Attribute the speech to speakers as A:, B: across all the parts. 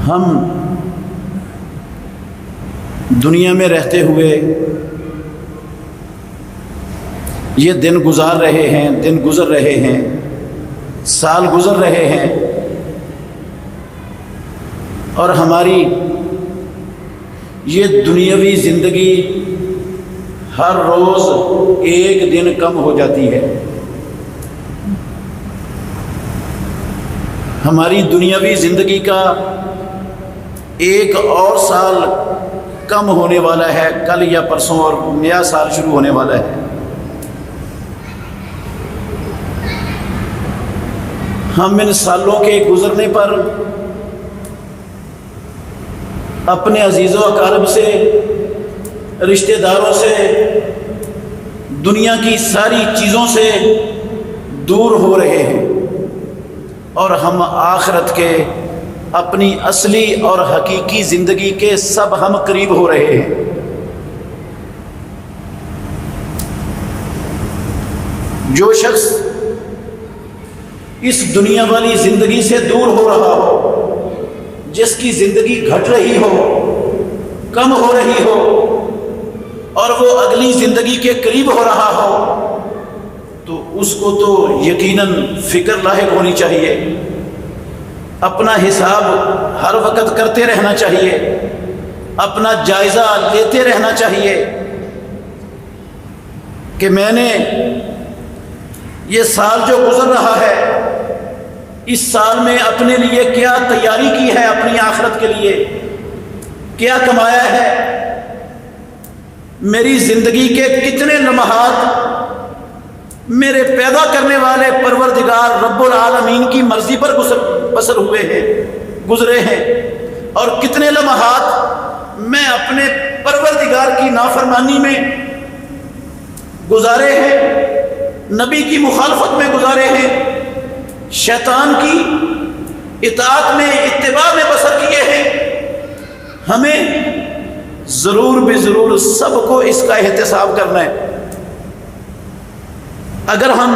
A: ہم دنیا میں رہتے ہوئے یہ دن گزار رہے ہیں، دن گزر رہے ہیں، سال گزر رہے ہیں، اور ہماری یہ دنیاوی زندگی ہر روز ایک دن کم ہو جاتی ہے۔ ہماری دنیاوی زندگی کا ایک اور سال کم ہونے والا ہے، کل یا پرسوں، اور نیا سال شروع ہونے والا ہے۔ ہم ان سالوں کے گزرنے پر اپنے عزیز و اقارب سے، رشتہ داروں سے، دنیا کی ساری چیزوں سے دور ہو رہے ہیں، اور ہم آخرت کے اپنی اصلی اور حقیقی زندگی کے سب ہم قریب ہو رہے ہیں۔ جو شخص اس دنیا والی زندگی سے دور ہو رہا ہو، جس کی زندگی گھٹ رہی ہو، کم ہو رہی ہو، اور وہ اگلی زندگی کے قریب ہو رہا ہو، تو اس کو تو یقیناً فکر لاحق ہونی چاہیے، اپنا حساب ہر وقت کرتے رہنا چاہیے، اپنا جائزہ لیتے رہنا چاہیے کہ میں نے یہ سال جو گزر رہا ہے، اس سال میں اپنے لیے کیا تیاری کی ہے، اپنی آخرت کے لیے کیا کمایا ہے، میری زندگی کے کتنے لمحات میرے پیدا کرنے والے پروردگار رب العالمین کی مرضی پر بسر ہوئے ہیں، گزرے ہیں، اور کتنے لمحات میں اپنے پروردگار کی نافرمانی میں گزارے ہیں، نبی کی مخالفت میں گزارے ہیں، شیطان کی اطاعت میں، اتباع میں بسر کیے ہیں۔ ہمیں ضرور بے ضرور سب کو اس کا احتساب کرنا ہے۔ اگر ہم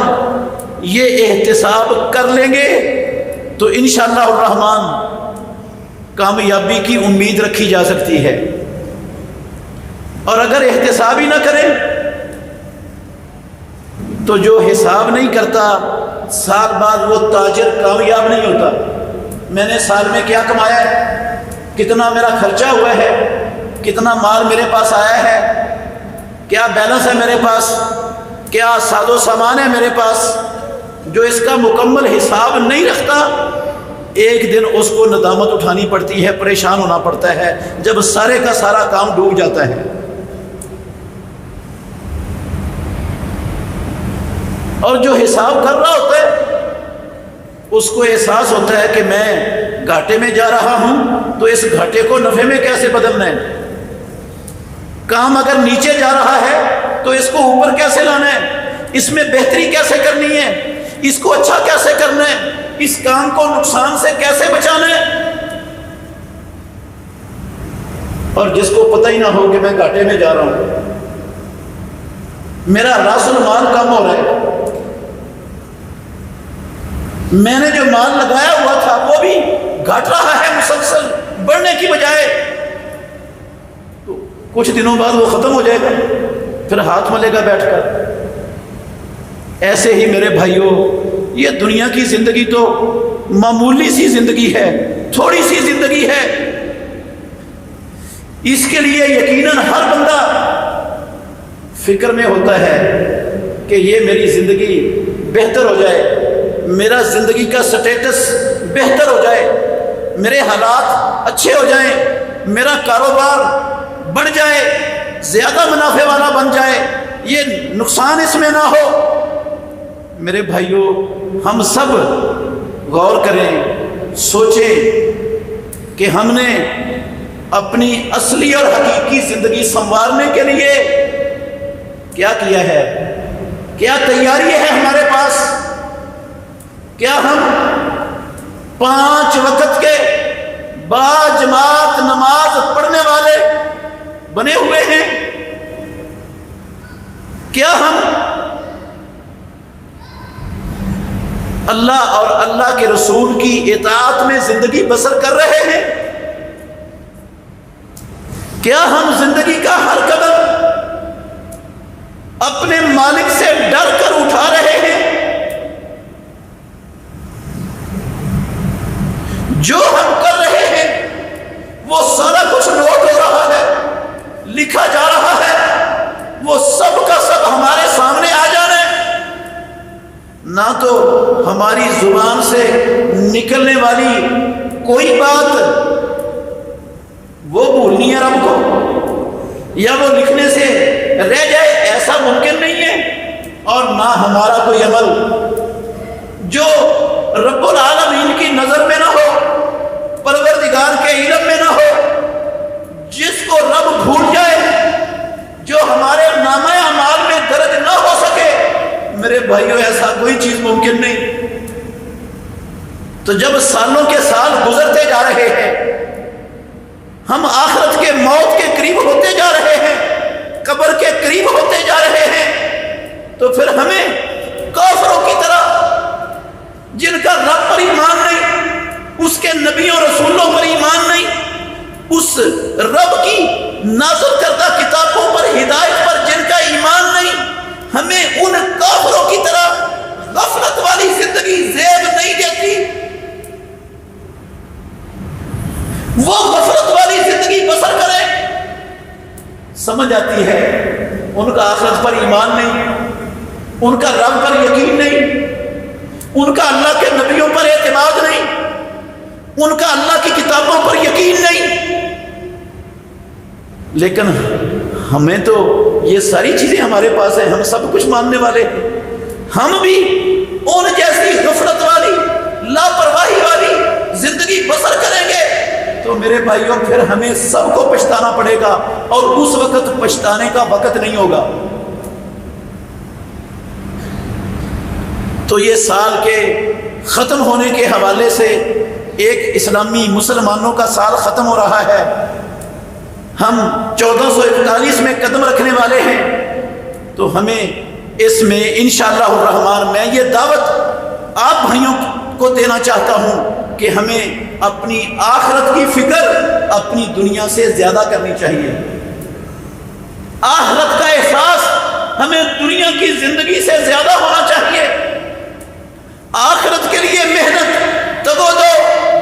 A: یہ احتساب کر لیں گے تو انشاءاللہ الرحمن کامیابی کی امید رکھی جا سکتی ہے، اور اگر احتساب ہی نہ کریں تو جو حساب نہیں کرتا، سال بعد وہ تاجر کامیاب نہیں ہوتا۔ میں نے سال میں کیا کمایا ہے، کتنا میرا خرچہ ہوا ہے، کتنا مال میرے پاس آیا ہے، کیا بیلنس ہے میرے پاس، کیا ساز و سامان ہے میرے پاس، جو اس کا مکمل حساب نہیں رکھتا، ایک دن اس کو ندامت اٹھانی پڑتی ہے، پریشان ہونا پڑتا ہے جب سارے کا سارا کام ڈوب جاتا ہے۔ اور جو حساب کر رہا ہوتا ہے اس کو احساس ہوتا ہے کہ میں گھاٹے میں جا رہا ہوں، تو اس گھاٹے کو نفع میں کیسے بدلنا ہے، کام اگر نیچے جا رہا ہے تو اس کو اوپر کیسے لانا ہے، اس میں بہتری کیسے کرنی ہے، اس کو اچھا کیسے کرنا ہے، اس کام کو نقصان سے کیسے بچانا ہے۔ اور جس کو پتہ ہی نہ ہو کہ میں گھاٹے میں جا رہا ہوں، میرا راس المال کم ہو رہا ہے، میں نے جو مال لگایا ہوا تھا وہ بھی گھٹ رہا ہے مسلسل، بڑھنے کی بجائے، تو کچھ دنوں بعد وہ ختم ہو جائے گا، پھر ہاتھ ملے گا بیٹھ کر۔ ایسے ہی میرے بھائیوں، یہ دنیا کی زندگی تو معمولی سی زندگی ہے، تھوڑی سی زندگی ہے، اس کے لیے یقیناً ہر بندہ فکر میں ہوتا ہے کہ یہ میری زندگی بہتر ہو جائے، میرا زندگی کا سٹیٹس بہتر ہو جائے، میرے حالات اچھے ہو جائیں، میرا کاروبار بڑھ جائے، زیادہ منافع والا بن جائے، یہ نقصان اس میں نہ ہو۔ میرے بھائیوں، ہم سب غور کریں، سوچیں کہ ہم نے اپنی اصلی اور حقیقی زندگی سنوارنے کے لیے کیا کیا ہے، کیا تیاری ہے ہمارے پاس، کیا ہم 5 وقت کے با جماعت نماز پڑھنے والے بنے ہوئے ہیں، کیا ہم اللہ اور اللہ کے رسول کی اطاعت میں زندگی بسر کر رہے ہیں، کیا ہم زندگی کا ہر قدم اپنے مالک سے ڈر کر اٹھا رہے ہیں؟ جو ہم کر رہے ہیں وہ سارا کچھ نوٹ ہو رہا ہے، لکھا جا رہا ہے، وہ سب کا سب ہمارے سامنے آ جانا ہے۔ نہ تو ہماری زبان سے نکلنے والی کوئی بات وہ بھولنی ہے رب کو، یا وہ لکھنے سے رہ جائے، ایسا ممکن نہیں ہے۔ اور نہ ہمارا کوئی عمل جو رب العالمین کی نظر میں نہ ہو، پروردگار کے علم میں نہ ہو، جس کو رب بھول جائے، جو ہمارے نامہ اعمال میں درج نہ ہو سکے، میرے بھائیوں ایسا کوئی چیز ممکن نہیں۔ تو جب سالوں کے سال گزرتے جا رہے ہیں، ہم آخرت کے موت کے قریب ہوتے جا رہے ہیں، قبر کے قریب ہوتے جا رہے ہیں، تو پھر ہمیں کافروں کی طرح جن کا رب پر ایمان نہیں، اس کے نبیوں رسولوں پر ایمان نہیں، اس رب کی نازل کردہ کتابوں پر، ہدایت پر جن کا ایمان نہیں، ہمیں ان کافروں کی طرح غفلت والی زندگی زیب نہیں دیتی۔ وہ غفلت والی زندگی بسر کریں، سمجھ آتی ہے ان کا آخرت پر ایمان نہیں، ان کا رب پر یقین نہیں، ان کا اللہ کے نبیوں پر اعتماد نہیں، ان کا اللہ کی کتابوں پر یقین نہیں۔ لیکن ہمیں تو یہ ساری چیزیں ہمارے پاس ہیں، ہم سب کچھ ماننے والے ہیں، ہم بھی ان جیسی غفلت والی، لاپرواہی والی زندگی بسر کریں گے تو میرے بھائیوں پھر ہمیں سب کو پچھتانا پڑے گا، اور اس وقت پچھتانے کا وقت نہیں ہوگا۔ تو یہ سال کے ختم ہونے کے حوالے سے ایک اسلامی مسلمانوں کا سال ختم ہو رہا ہے، ہم 1441 میں قدم رکھنے والے ہیں، تو ہمیں اس میں انشاءاللہ الرحمن میں یہ دعوت آپ بھائیوں کو دینا چاہتا ہوں کہ ہمیں اپنی آخرت کی فکر اپنی دنیا سے زیادہ کرنی چاہیے۔ آخرت کا احساس ہمیں دنیا کی زندگی سے زیادہ ہونا چاہیے۔ آخرت کے لیے محنت، تگو دو،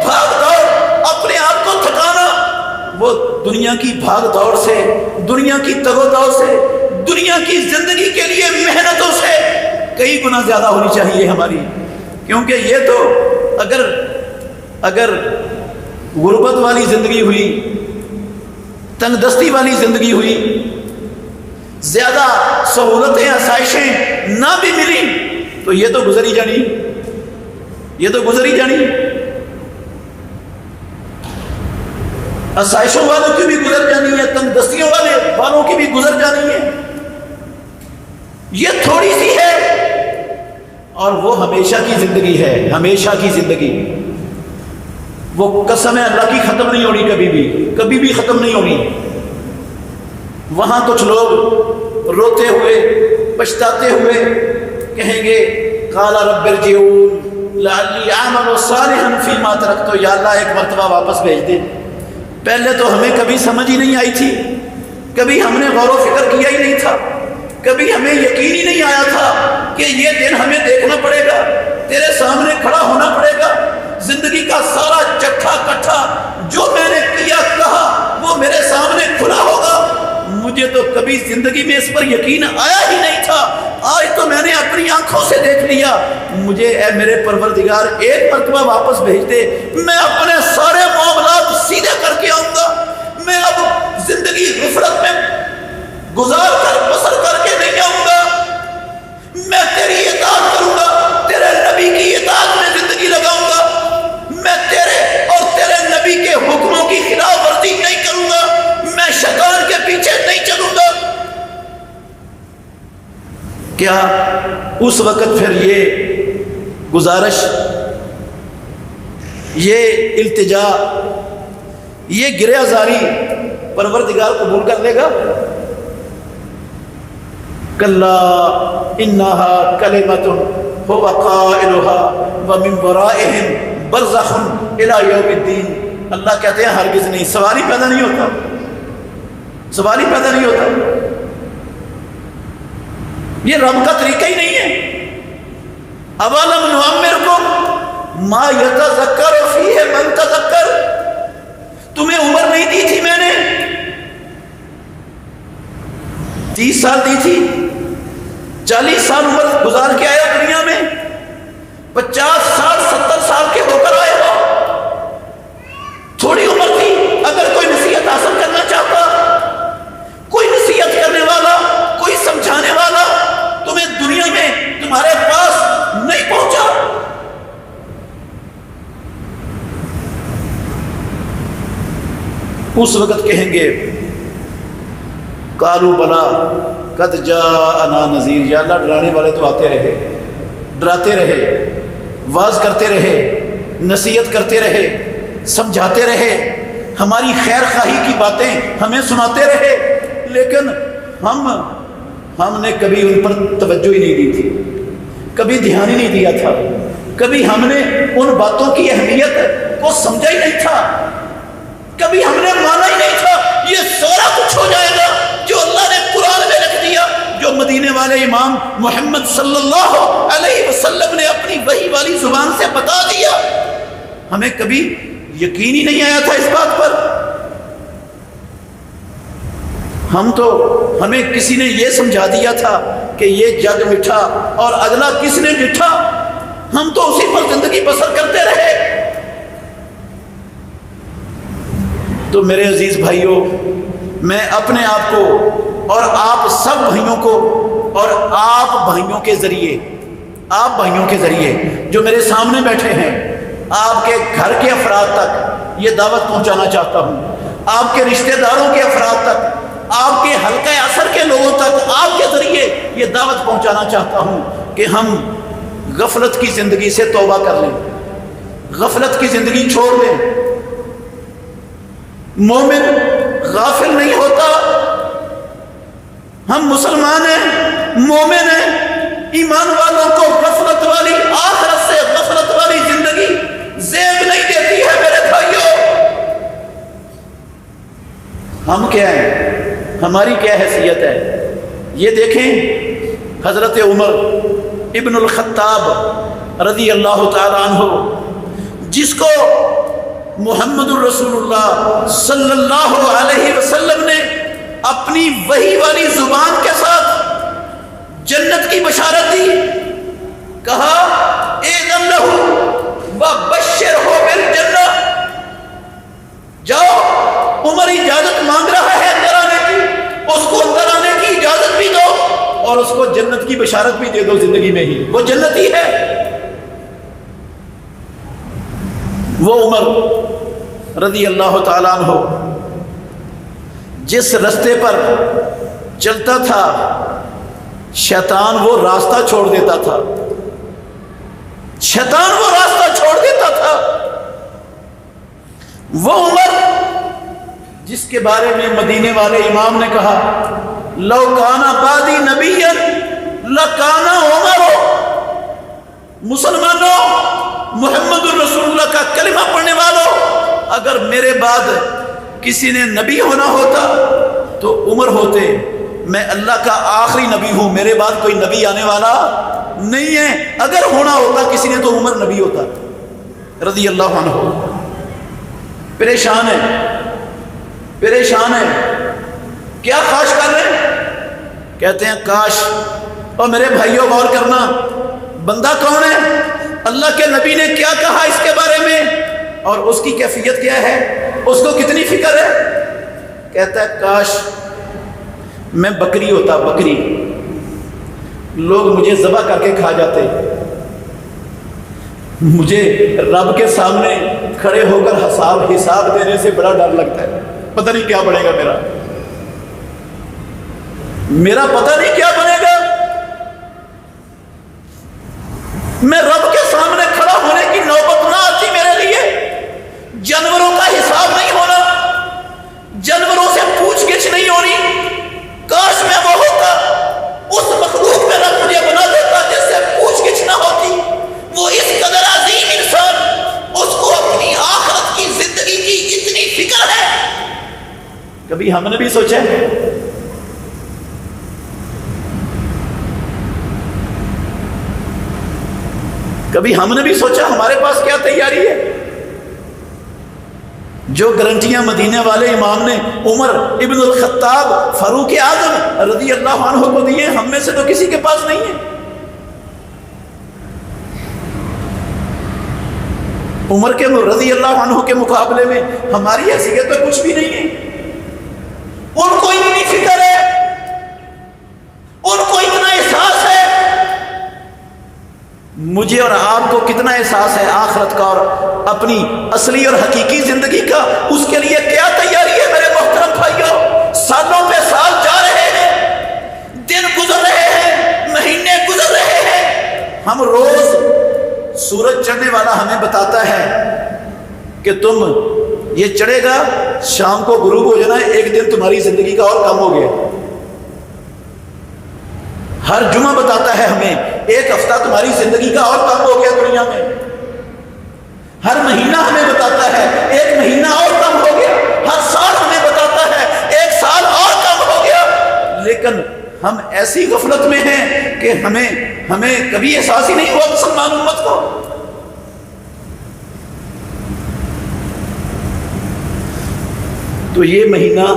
A: بھاگ دوڑ، اپنے آپ کو تھکانا، وہ دنیا کی بھاگ دوڑ سے، دنیا کی تگو دو سے، دنیا کی زندگی کے لیے محنتوں سے کئی گنا زیادہ ہونی چاہیے ہماری۔ کیونکہ یہ تو اگر غربت والی زندگی ہوئی، تنگ دستی والی زندگی ہوئی، زیادہ سہولتیں آسائشیں نہ بھی ملی، تو یہ تو گزری جانی، یہ تو گزری جانی۔ آسائشوں والوں کی بھی گزر جانی ہے، تنگ دستیوں والوں کی بھی گزر جانی ہے، یہ تھوڑی سی ہے، اور وہ ہمیشہ کی زندگی ہے، ہمیشہ کی زندگی۔ وہ قسم ہے اللہ کی ختم نہیں ہونی، کبھی بھی ختم نہیں ہونی۔ وہاں کچھ لوگ روتے ہوئے، پچھتاتے ہوئے کہیں گے قال رب ارجعون لعلی اعمل صالحا فیما ترکت، یا اللہ ایک مرتبہ واپس بھیج دے۔ پہلے تو ہمیں کبھی سمجھ ہی نہیں آئی تھی، کبھی ہم نے غور و فکر کیا ہی نہیں تھا، کبھی ہمیں یقین ہی نہیں آیا تھا کہ یہ دن ہمیں دیکھنا پڑے گا، تیرے سامنے کھڑا ہونا پڑے گا، زندگی کا سارا چکھا کٹھا جو میں نے کیا کہا وہ میرے سامنے کھلا ہوگا۔ مجھے تو کبھی زندگی میں اس پر یقین آیا ہی نہیں تھا، آج تو میں نے اپنی آنکھوں سے دیکھ لیا۔ مجھے اے میرے پروردگار ایک مرتبہ واپس بھیج دے، میں اپنے سارے معاملات سیدھے کر کے آؤں گا، میں اب زندگی غفلت میں گزار کر بسر کر کے نہیں آؤں گا، میں تیری اطاعت کروں گا، تیرے نبی کی اطاعت میں زندگی لگاؤں گا، میں تیرے اور تیرے نبی کے حکموں کی خلاف ورزی نہیں کروں گا، میں شیطان کے پیچھے نہیں چلوں گا۔ کیا اس وقت پھر یہ گزارش، یہ التجا، یہ گریہ زاری پروردگار قبول کر لے گا؟ کلا انہا کلمۃ هو قائلها ومن ورائہم برزخ الی یوم الدین۔ اللہ کہتے ہیں ہرگز نہیں، سوال ہی پیدا نہیں ہوتا۔ سوال ہی پیدا نہیں ہوتا. یہ رب کا طریقہ ہی نہیں ہے. اولم نعمرکم ما یتذکر فیہ من تذکر. تمہیں عمر نہیں دی تھی میں نے؟ 30 سال دی تھی. 40 سال عمر گزار کے آیا دنیا میں. 50 سال 70 سال کے ہو کر آئے ہو. تھوڑی عمر تھی. اگر کوئی نصیحت حاصل کرنا چاہتا, کوئی نصیحت کرنے والا, کوئی سمجھانے والا تمہیں دنیا میں تمہارے پاس نہیں پہنچا. اس وقت کہیں گے قالوا بلا قد جاءنا نذیر. یا اللہ ڈرانے والے تو آتے رہے, ڈراتے رہے, واز کرتے رہے, نصیحت کرتے رہے, سمجھاتے رہے, ہماری خیر خواہی کی باتیں ہمیں سناتے رہے, لیکن ہم نے کبھی ان پر توجہ ہی نہیں دی تھی, کبھی دھیان ہی نہیں دیا تھا, کبھی ہم نے ان باتوں کی اہمیت کو سمجھا ہی نہیں تھا, کبھی ہم نے مانا ہی نہیں تھا. یہ سارا کچھ ہو جائے گا جو اللہ نے قرآن میں رکھ دیا, جو مدینے والے امام محمد صلی اللہ علیہ وسلم نے اپنی وحی والی زبان سے بتا دیا. ہمیں کبھی یقین ہی نہیں آیا تھا اس بات پر. ہمیں کسی نے یہ سمجھا دیا تھا کہ یہ جگ میٹھا اور اگلا کس نے ڈٹھا. ہم تو اسی پر زندگی بسر کرتے رہے. تو میرے عزیز بھائیوں, میں اپنے آپ کو اور آپ سب بھائیوں کو اور آپ بھائیوں کے ذریعے جو میرے سامنے بیٹھے ہیں, آپ کے گھر کے افراد تک یہ دعوت پہنچانا چاہتا ہوں. آپ کے رشتہ داروں کے افراد تک, آپ کے حلقہ اثر کے لوگوں تک آپ کے ذریعے یہ دعوت پہنچانا چاہتا ہوں کہ ہم غفلت کی زندگی سے توبہ کر لیں, غفلت کی زندگی چھوڑ دیں. مومن غافل نہیں ہوتا. ہم مسلمان ہیں, مومن ہیں. ایمان والوں کو غفلت والی, آخرت سے غفلت والی زندگی زیب نہیں دیتی ہے میرے بھائیوں. ہم کیا ہیں, ہماری کیا حیثیت ہے؟ یہ دیکھیں حضرت عمر ابن الخطاب رضی اللہ تعالیٰ عنہ, جس کو محمد الرسول اللہ صلی اللہ علیہ وسلم نے اپنی وحی والی زبان کے ساتھ جنت کی بشارت دی. کہا اذن لہ وبشرہ بالجنہ. جاؤ, عمر اجازت مانگ رہا ہے اندر آنے کی, اس کو اندر آنے کی اجازت بھی دو اور اس کو جنت کی بشارت بھی دے دو زندگی میں ہی. وہ جنتی ہے. وہ عمر رضی اللہ تعالیٰ عنہ جس رستے پر چلتا تھا, شیطان وہ راستہ چھوڑ دیتا تھا. شیطان وہ راستہ چھوڑ دیتا تھا. وہ عمر جس کے بارے میں مدینے والے امام نے کہا لو کانا بعدی نبی لکانا عمر. مسلمانوں, محمد الرسول اللہ کا کلمہ پڑھنے والوں, اگر میرے بعد کسی نے نبی ہونا ہوتا تو عمر ہوتے. میں اللہ کا آخری نبی ہوں, میرے بعد کوئی نبی آنے والا نہیں ہے. اگر ہونا ہوتا کسی نے تو عمر نبی ہوتا رضی اللہ عنہ. پریشان ہے, پریشان ہے. کیا خواہش کر رہے ہیں؟ کہتے ہیں کاش. اور میرے بھائیوں غور کرنا, بندہ کون ہے؟ اللہ کے نبی نے کیا کہا اس کے بارے میں اور اس کی کیفیت کیا ہے, اس کو کتنی فکر ہے. کہتا ہے کاش میں بکری ہوتا, بکری. لوگ مجھے ذبح کر کے کھا جاتے. مجھے رب کے سامنے کھڑے ہو کر حساب دینے سے بڑا ڈر لگتا ہے. پتہ نہیں کیا بنے گا میرا پتہ نہیں کیا بنے گا. میں رب کے سامنے کھڑا ہونے کی نوبت نہ آتی میرے لیے. جانوروں کا حساب نہیں ہونا, جانوروں سے پوچھ گچھ نہیں ہونی. کاش میں وہ ہوتا, اس مخلوق میں رب مجھے بنا دیتا جس سے پوچھ گچھ نہ ہوتی. وہ اس قدر عظیم انسان, اس کو اپنی آخرت کی زندگی کی اتنی فکر ہے کبھی ہم نے بھی سوچا ہے؟ کبھی ہم نے بھی سوچا ہمارے پاس کیا تیاری ہے؟ جو گارنٹیاں مدینے والے امام نے عمر ابن الخطاب فاروق اعظم رضی اللہ عنہ کو دیے، ہم میں سے تو کسی کے پاس نہیں ہے۔ عمر کے رضی اللہ عنہ کے مقابلے میں ہماری حیثیت تو کچھ بھی نہیں ہے۔ ان کو اتنی فکر ہے، ان کو اتنا احساس ہے، مجھے اور آپ کو کتنا احساس ہے آخرت کا اور اپنی اصلی اور حقیقی زندگی کا؟ اس کے لیے کیا تیاری ہے میرے محترم بھائیوں؟ سالوں پہ سال جا رہے ہیں، دن گزر رہے ہیں، مہینے گزر رہے ہیں، ہم روز سورج چڑھنے والا ہمیں بتاتا ہے کہ تم یہ چڑھے گا، شام کو غروب ہو جانا ہے، ایک دن تمہاری زندگی کا اور کم ہو گیا۔ ہر جمعہ بتاتا ہے ہمیں ایک ہفتہ تمہاری زندگی کا اور کم ہو گیا دنیا میں۔ ہر مہینہ ہمیں بتاتا ہے ایک مہینہ اور کم ہو گیا۔ ہر سال ہمیں بتاتا ہے ایک سال اور کم ہو گیا۔ لیکن ہم ایسی غفلت میں ہیں کہ ہمیں کبھی احساس ہی نہیں ہوا مسلمان امت کو۔ تو یہ مہینہ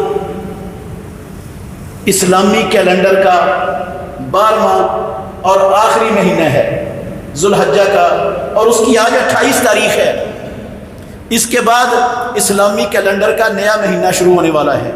A: اسلامی کیلنڈر کا 12واں اور آخری مہینہ ہے ذو الحجہ کا، اور اس کی آج 28 تاریخ ہے۔ اس کے بعد اسلامی کیلنڈر کا نیا مہینہ شروع ہونے والا ہے۔